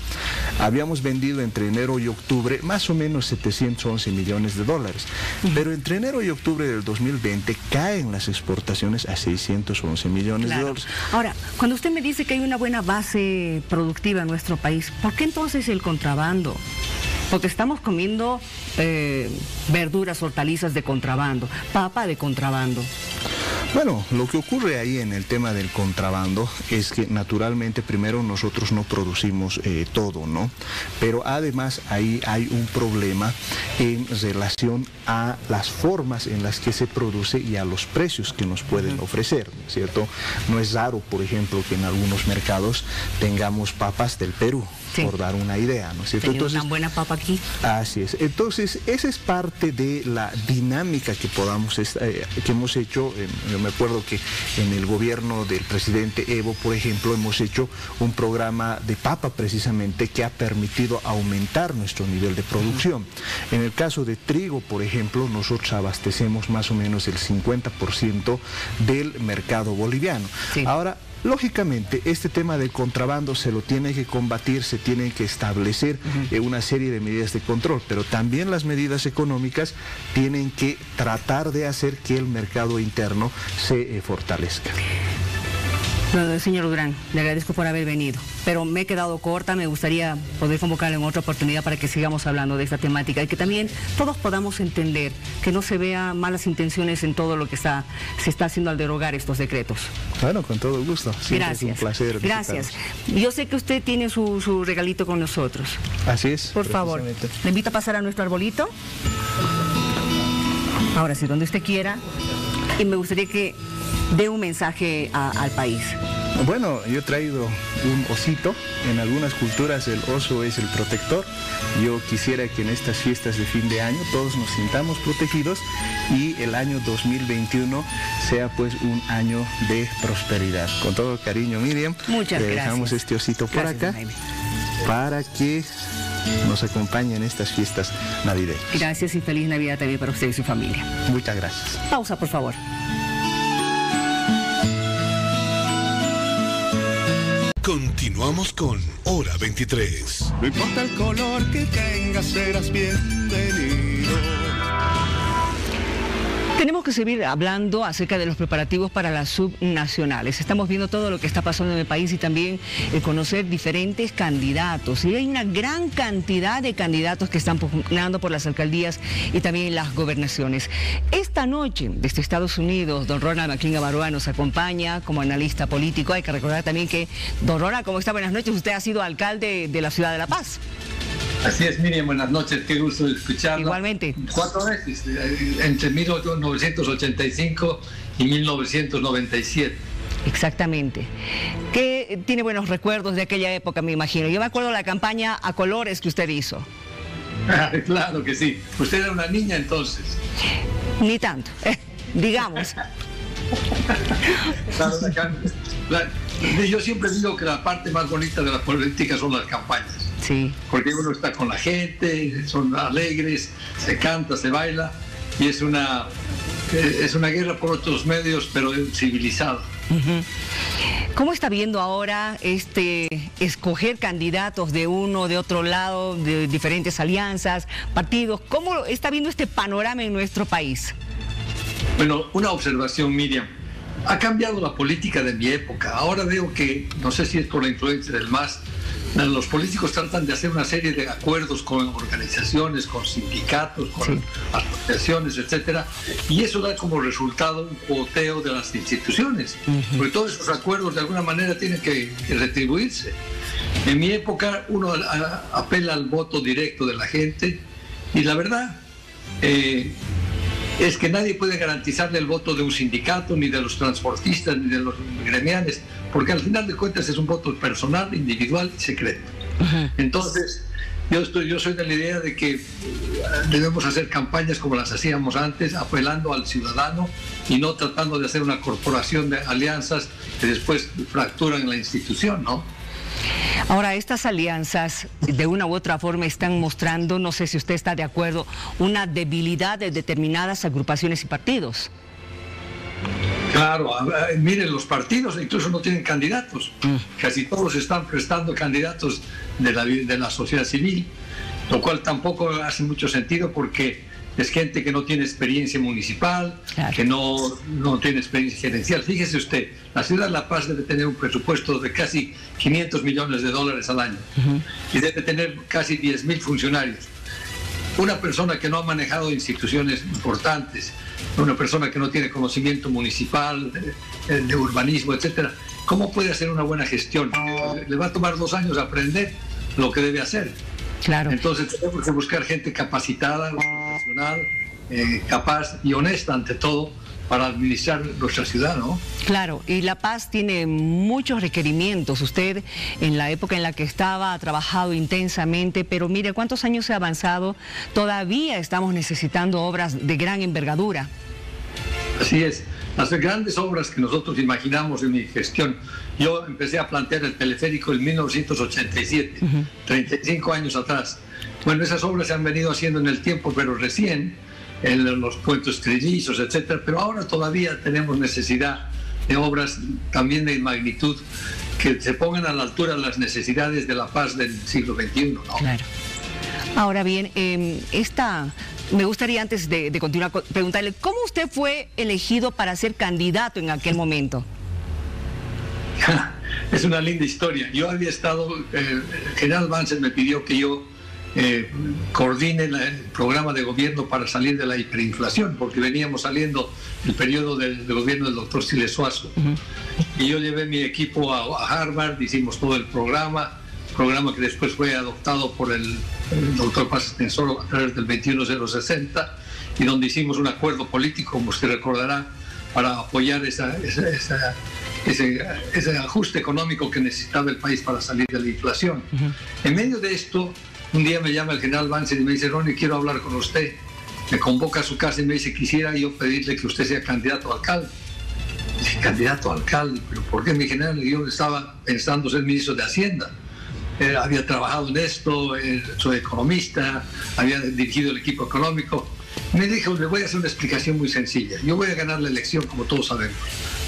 habíamos vendido entre enero y octubre más o menos 711 millones de dólares. Pero entre enero y octubre del 2020 caen las exportaciones a 611 millones de dólares. Ahora, cuando usted me dice que hay una buena base productiva en nuestro país, ¿por qué entonces el contrabando? Porque estamos comiendo verduras, hortalizas de contrabando, papa de contrabando. Bueno, lo que ocurre ahí en el tema del contrabando es que naturalmente primero nosotros no producimos todo, ¿no? Pero además ahí hay un problema en relación a las formas en las que se produce y a los precios que nos pueden ofrecer, ¿cierto? No es raro, por ejemplo, que en algunos mercados tengamos papas del Perú. Sí. Por dar una idea, ¿no es cierto? Entonces, una buena papa aquí. Así es. Entonces, esa es parte de la dinámica que que hemos hecho. Yo me acuerdo que en el gobierno del presidente Evo, por ejemplo, hemos hecho un programa de papa precisamente que ha permitido aumentar nuestro nivel de producción. En el caso de trigo, por ejemplo, nosotros abastecemos más o menos el 50% del mercado boliviano. Sí. Ahora, lógicamente, este tema del contrabando se lo tiene que combatir, se tiene que establecer una serie de medidas de control, pero también las medidas económicas tienen que tratar de hacer que el mercado interno se fortalezca. Bueno, señor Durán, le agradezco por haber venido, pero me he quedado corta, me gustaría poder convocarle en otra oportunidad para que sigamos hablando de esta temática y que también todos podamos entender, que no se vean malas intenciones en todo lo que se está haciendo al derogar estos decretos. Bueno, con todo gusto. Siempre gracias. Es un placer. Gracias. Yo sé que usted tiene su regalito con nosotros. Así es. Por favor, le invito a pasar a nuestro arbolito. Ahora sí, donde usted quiera. Y me gustaría que dé un mensaje al país. Bueno, yo he traído un osito. En algunas culturas el oso es el protector. Yo quisiera que en estas fiestas de fin de año todos nos sintamos protegidos y el año 2021 sea pues un año de prosperidad. Con todo cariño, Miriam. Muchas gracias. Dejamos este osito por acá para que nos acompañe en estas fiestas navideñas. Gracias y feliz Navidad también para usted y su familia. Muchas gracias. Pausa, por favor. Continuamos con Hora 23. No importa el color que tengas, serás bienvenido. Tenemos que seguir hablando acerca de los preparativos para las subnacionales. Estamos viendo todo lo que está pasando en el país y también conocer diferentes candidatos. Y hay una gran cantidad de candidatos que están pugnando por las alcaldías y también las gobernaciones. Esta noche, desde Estados Unidos, don Ronald McLean Avaroa nos acompaña como analista político. Hay que recordar también que, don Ronald, ¿cómo está? Buenas noches. Usted ha sido alcalde de la ciudad de La Paz. Así es, Miriam, buenas noches, qué gusto escucharla. Igualmente. 4 veces, entre 1985 y 1997. Exactamente. Que tiene buenos recuerdos de aquella época, me imagino. Yo me acuerdo de la campaña a colores que usted hizo. Claro que sí. ¿Usted era una niña entonces? Ni tanto, digamos. Yo siempre digo que la parte más bonita de la política son las campañas. Sí. Porque uno está con la gente, son alegres, se canta, se baila, y es una guerra por otros medios, pero civilizada. ¿Cómo está viendo ahora escoger candidatos de uno, de otro lado, de diferentes alianzas, partidos? ¿Cómo está viendo este panorama en nuestro país? Bueno, una observación, Miriam. Ha cambiado la política de mi época. Ahora veo que, no sé si es por la influencia del MAS, los políticos tratan de hacer una serie de acuerdos con organizaciones, con sindicatos, con asociaciones, etcétera, y eso da como resultado un cuoteo de las instituciones, porque todos esos acuerdos de alguna manera tienen que retribuirse. En mi época uno apela al voto directo de la gente y la verdad es que nadie puede garantizarle el voto de un sindicato, ni de los transportistas, ni de los gremiales, porque al final de cuentas es un voto personal, individual y secreto. Entonces, yo soy de la idea de que debemos hacer campañas como las hacíamos antes, apelando al ciudadano y no tratando de hacer una corporación de alianzas que después fracturan la institución, ¿no? Ahora, estas alianzas de una u otra forma están mostrando, no sé si usted está de acuerdo, una debilidad de determinadas agrupaciones y partidos. Claro, miren, los partidos incluso no tienen candidatos. Casi todos están prestando candidatos de la sociedad civil, lo cual tampoco hace mucho sentido porque es gente que no tiene experiencia municipal, claro, que no tiene experiencia gerencial. Fíjese usted, la ciudad de La Paz debe tener un presupuesto de casi $500 millones al año y debe tener casi 10.000 funcionarios. Una persona que no ha manejado instituciones importantes, una persona que no tiene conocimiento municipal, de urbanismo, etcétera, ¿cómo puede hacer una buena gestión? Le va a tomar 2 años aprender lo que debe hacer. Claro. Entonces tenemos que buscar gente capacitada, profesional, capaz y honesta ante todo para administrar nuestra ciudad, ¿no? Claro, y La Paz tiene muchos requerimientos. Usted, en la época en la que estaba, ha trabajado intensamente, pero mire cuántos años se ha avanzado. Todavía estamos necesitando obras de gran envergadura. Así es. Las grandes obras que nosotros imaginamos en mi gestión, yo empecé a plantear el teleférico en 1987, 35 años atrás. Bueno, esas obras se han venido haciendo en el tiempo, pero recién, en los puentes trillizos, etcétera, pero ahora todavía tenemos necesidad de obras también de magnitud que se pongan a la altura de las necesidades de La Paz del siglo XXI, ¿no? Claro. Ahora bien, me gustaría antes de continuar preguntarle, ¿cómo usted fue elegido para ser candidato en aquel momento? Es una linda historia. Yo había estado, el general Banzer me pidió que yo coordine el programa de gobierno para salir de la hiperinflación, porque veníamos saliendo el periodo del gobierno del doctor Siles Suazo. Y yo llevé mi equipo a Harvard, hicimos todo el programa que después fue adoptado por el doctor Paz Estenssoro a través del 21060, y donde hicimos un acuerdo político, como usted recordará, para apoyar ese ajuste económico que necesitaba el país para salir de la inflación. En medio de esto, un día me llama el general Banzer y me dice: Ronnie, quiero hablar con usted. Me convoca a su casa y me dice: quisiera yo pedirle que usted sea candidato a alcalde. Dije: candidato a alcalde, ¿pero por qué, mi general? Yo estaba pensando ser ministro de Hacienda. Había trabajado en esto, soy economista, había dirigido el equipo económico. Me dijo: le voy a hacer una explicación muy sencilla. Yo voy a ganar la elección, como todos sabemos,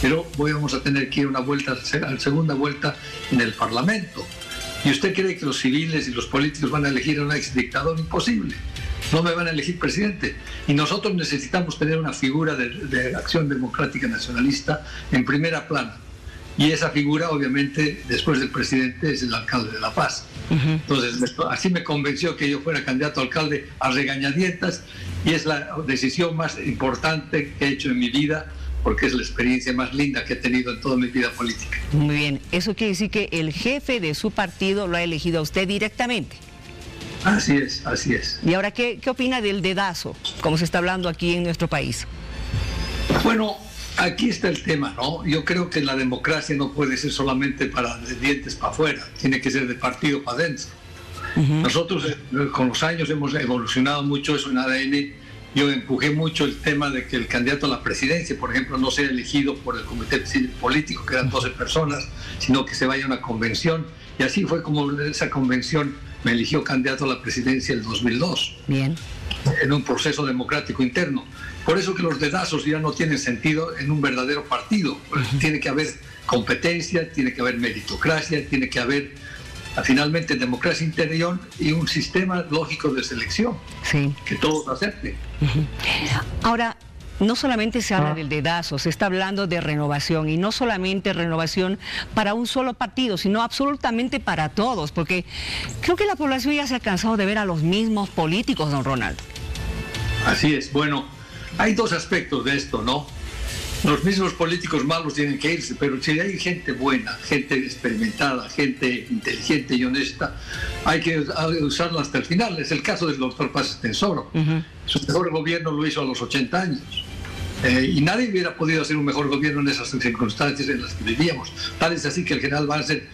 pero vamos a tener que ir a la segunda vuelta en el Parlamento. ¿Y usted cree que los civiles y los políticos van a elegir a un exdictador? Imposible. No me van a elegir presidente. Y nosotros necesitamos tener una figura de acción democrática nacionalista en primera plana. Y esa figura, obviamente, después del presidente, es el alcalde de La Paz. Entonces, así me convenció que yo fuera candidato a alcalde a regañadientas, y es la decisión más importante que he hecho en mi vida, porque es la experiencia más linda que he tenido en toda mi vida política. Muy bien, eso quiere decir que el jefe de su partido lo ha elegido a usted directamente. Así es, así es. Y ahora, ¿qué opina del dedazo, como se está hablando aquí en nuestro país? Bueno, aquí está el tema, ¿no? Yo creo que la democracia no puede ser solamente para de dientes para afuera, tiene que ser de partido para adentro. Nosotros con los años hemos evolucionado mucho eso en ADN. Yo empujé mucho el tema de que el candidato a la presidencia, por ejemplo, no sea elegido por el comité político, que eran 12 personas, sino que se vaya a una convención. Y así fue como esa convención me eligió candidato a la presidencia en el 2002. Bien. En un proceso democrático interno. Por eso que los dedazos ya no tienen sentido en un verdadero partido. Tiene que haber competencia, tiene que haber meritocracia, tiene que haber finalmente democracia interior y un sistema lógico de selección, sí, que todos acepten. Ahora, no solamente se habla del dedazo, se está hablando de renovación, y no solamente renovación para un solo partido, sino absolutamente para todos, porque creo que la población ya se ha cansado de ver a los mismos políticos, don Ronald. Así es. Bueno, hay dos aspectos de esto, ¿no? Los mismos políticos malos tienen que irse, pero si hay gente buena, gente experimentada, gente inteligente y honesta, hay que usarla hasta el final. Es el caso del doctor Paz Estenssoro. Su mejor gobierno lo hizo a los 80 años. Y nadie hubiera podido hacer un mejor gobierno en esas circunstancias en las que vivíamos. Tal es así que el general Banzer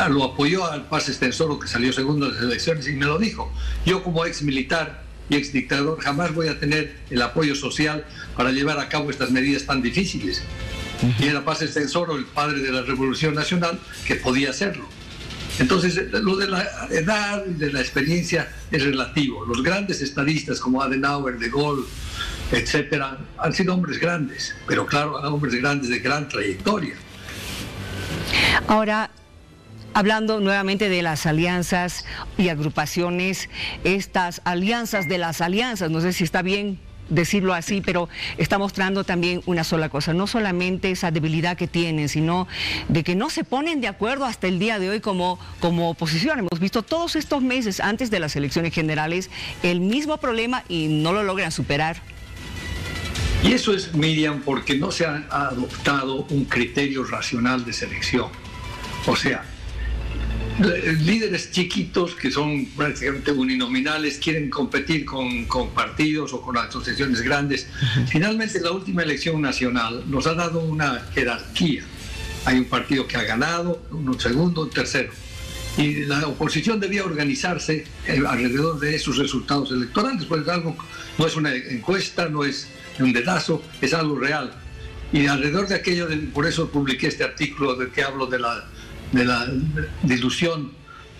lo apoyó al Paz Estenssoro, que salió segundo en las elecciones, y me lo dijo: yo, como ex militar y ex dictador, jamás voy a tener el apoyo social para llevar a cabo estas medidas tan difíciles. Y era Paz Estenssoro, el padre de la Revolución Nacional, que podía hacerlo. Entonces, lo de la edad y de la experiencia es relativo. Los grandes estadistas como Adenauer, De Gaulle, etcétera, han sido hombres grandes, pero claro, hombres grandes de gran trayectoria. Ahora, hablando nuevamente de las alianzas y agrupaciones, estas alianzas de las alianzas, no sé si está bien decirlo así, pero está mostrando también una sola cosa, no solamente esa debilidad que tienen, sino de que no se ponen de acuerdo hasta el día de hoy como oposición. Hemos visto todos estos meses antes de las elecciones generales el mismo problema y no lo logran superar. Y eso es, Miriam, porque no se ha adoptado un criterio racional de selección. O sea, líderes chiquitos que son prácticamente uninominales quieren competir con partidos o con asociaciones grandes. Finalmente, la última elección nacional nos ha dado una jerarquía. Hay un partido que ha ganado, un segundo, un tercero. Y la oposición debía organizarse alrededor de esos resultados electorales, pues algo, no es una encuesta, no es un dedazo, es algo real. Y alrededor de aquello, por eso publiqué este artículo de que hablo de la dilución,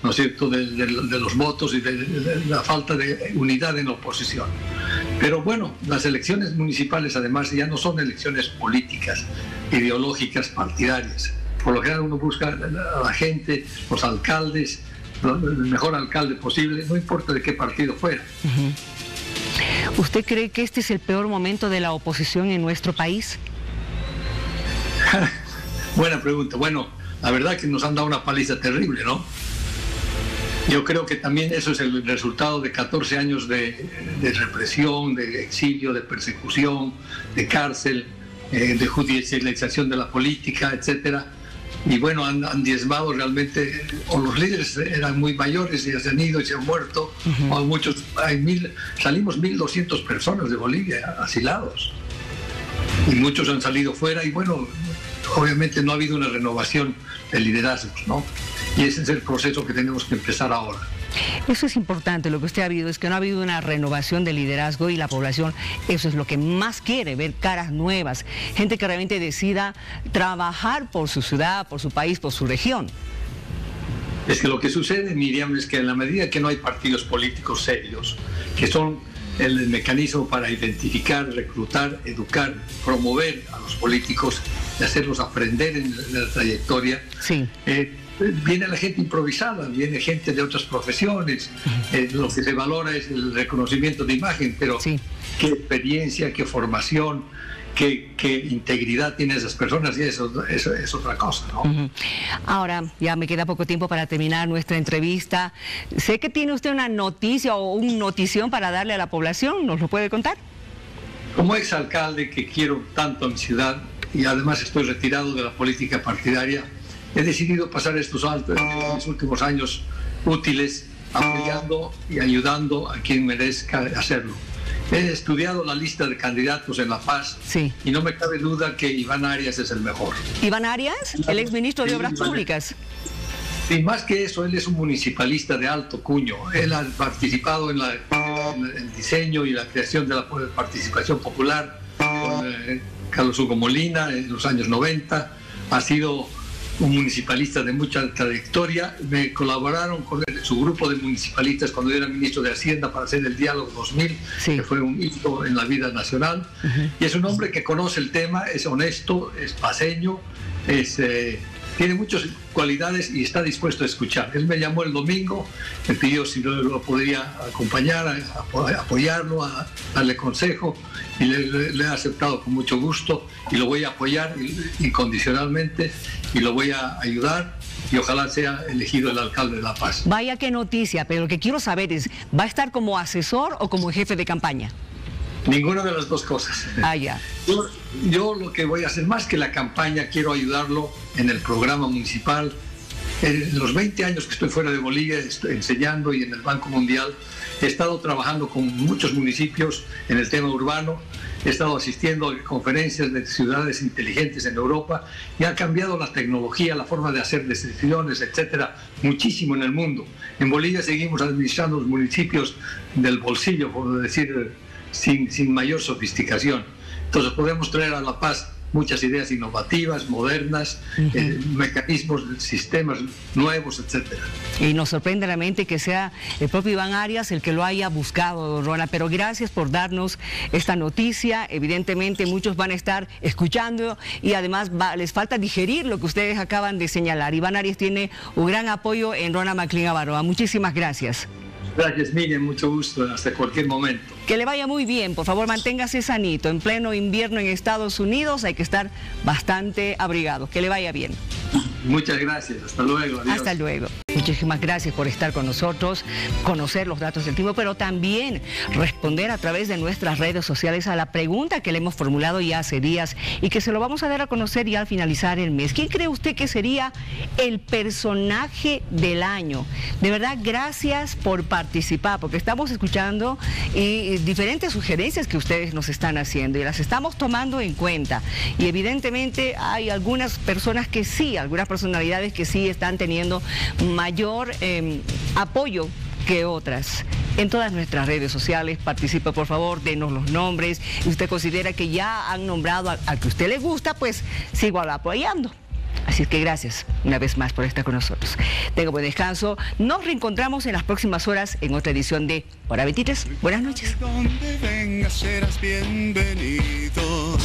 ¿no es cierto?, de los votos y de la falta de unidad en la oposición. Pero bueno, las elecciones municipales además ya no son elecciones políticas, ideológicas, partidarias. Por lo general uno busca a la gente, los alcaldes, el mejor alcalde posible, no importa de qué partido fuera. ¿Usted cree que este es el peor momento de la oposición en nuestro país? Buena pregunta. Bueno, la verdad que nos han dado una paliza terrible, ¿no? Yo creo que también eso es el resultado de 14 años de represión, de exilio, de persecución, de cárcel, de judicialización de la política, etcétera. Y bueno, han diezmado realmente, o los líderes eran muy mayores y se han ido y se han muerto, o muchos, salimos 1.200 personas de Bolivia asilados, y muchos han salido fuera, y bueno, obviamente no ha habido una renovación de liderazgos, ¿no? Y ese es el proceso que tenemos que empezar ahora. Eso es importante, lo que usted ha habido es que no ha habido una renovación de liderazgo y la población, eso es lo que más quiere, ver caras nuevas, gente que realmente decida trabajar por su ciudad, por su país, por su región. Es que lo que sucede, Miriam, es que en la medida que no hay partidos políticos serios, que son el mecanismo para identificar, reclutar, educar, promover a los políticos y hacerlos aprender en la trayectoria, sí. Viene la gente improvisada, viene gente de otras profesiones, lo que se valora es el reconocimiento de imagen, pero sí. Qué experiencia, qué formación, qué integridad tienen esas personas, y eso es otra cosa, ¿no? Ahora, ya me queda poco tiempo para terminar nuestra entrevista. Sé que tiene usted una noticia o una notición para darle a la población, ¿nos lo puede contar? Como exalcalde que quiero tanto a mi ciudad, y además estoy retirado de la política partidaria, he decidido pasar estos mis últimos años útiles apoyando y ayudando a quien merezca hacerlo. He estudiado la lista de candidatos en La Paz, sí, y no me cabe duda que Iván Arias es el mejor. ¿Iván Arias? El exministro de Obras Públicas. Y más que eso, él es un municipalista de alto cuño. Él ha participado en el diseño y la creación de la participación popular con Carlos Hugo Molina en los años 90. Ha sido un municipalista de mucha trayectoria. Me colaboraron con su grupo de municipalistas cuando yo era ministro de Hacienda para hacer el Diálogo 2000, sí, que fue un hito en la vida nacional. Y es un hombre que conoce el tema, es honesto, es paseño, tiene muchas cualidades y está dispuesto a escuchar. Él me llamó el domingo, me pidió si lo podría acompañar, apoyarlo, a darle consejo, y le he aceptado con mucho gusto, y lo voy a apoyar incondicionalmente, y lo voy a ayudar, y ojalá sea elegido el alcalde de La Paz. Vaya qué noticia, pero lo que quiero saber es, ¿va a estar como asesor o como jefe de campaña? Ninguna de las dos cosas. Ah, ya. Yo lo que voy a hacer, más que la campaña, quiero ayudarlo en el programa municipal. En los 20 años que estoy fuera de Bolivia, estoy enseñando, y en el Banco Mundial he estado trabajando con muchos municipios en el tema urbano. He estado asistiendo a conferencias de ciudades inteligentes en Europa, y ha cambiado la tecnología, la forma de hacer decisiones, etcétera, muchísimo en el mundo. En Bolivia seguimos administrando los municipios del bolsillo, por decir, sin mayor sofisticación. Entonces podemos traer a La Paz muchas ideas innovativas, modernas, mecanismos, sistemas nuevos, etcétera. Y nos sorprende realmente que sea el propio Iván Arias el que lo haya buscado, don Ronald, pero gracias por darnos esta noticia. Evidentemente muchos van a estar escuchando, y además les falta digerir lo que ustedes acaban de señalar. Iván Arias tiene un gran apoyo en Ronald McLean Avaroa. Muchísimas gracias. Gracias, Miriam, mucho gusto, hasta cualquier momento. Que le vaya muy bien, por favor, manténgase sanito. En pleno invierno en Estados Unidos hay que estar bastante abrigados. Que le vaya bien. Muchas gracias, hasta luego. Adiós. Hasta luego. Muchísimas gracias por estar con nosotros, conocer los datos del tiempo, pero también responder a través de nuestras redes sociales a la pregunta que le hemos formulado ya hace días y que se lo vamos a dar a conocer ya al finalizar el mes. ¿Quién cree usted que sería el personaje del año? De verdad, gracias por participar, porque estamos escuchando diferentes sugerencias que ustedes nos están haciendo y las estamos tomando en cuenta. Y evidentemente hay algunas personas que sí, algunas personalidades que sí están teniendo mayor apoyo que otras. En todas nuestras redes sociales participe, por favor, denos los nombres. Si usted considera que ya han nombrado al que a usted le gusta, pues sigo apoyando. Así que gracias una vez más por estar con nosotros. Tenga buen descanso. Nos reencontramos en las próximas horas en otra edición de Hora 23. Buenas noches. Donde vengas serás bienvenido.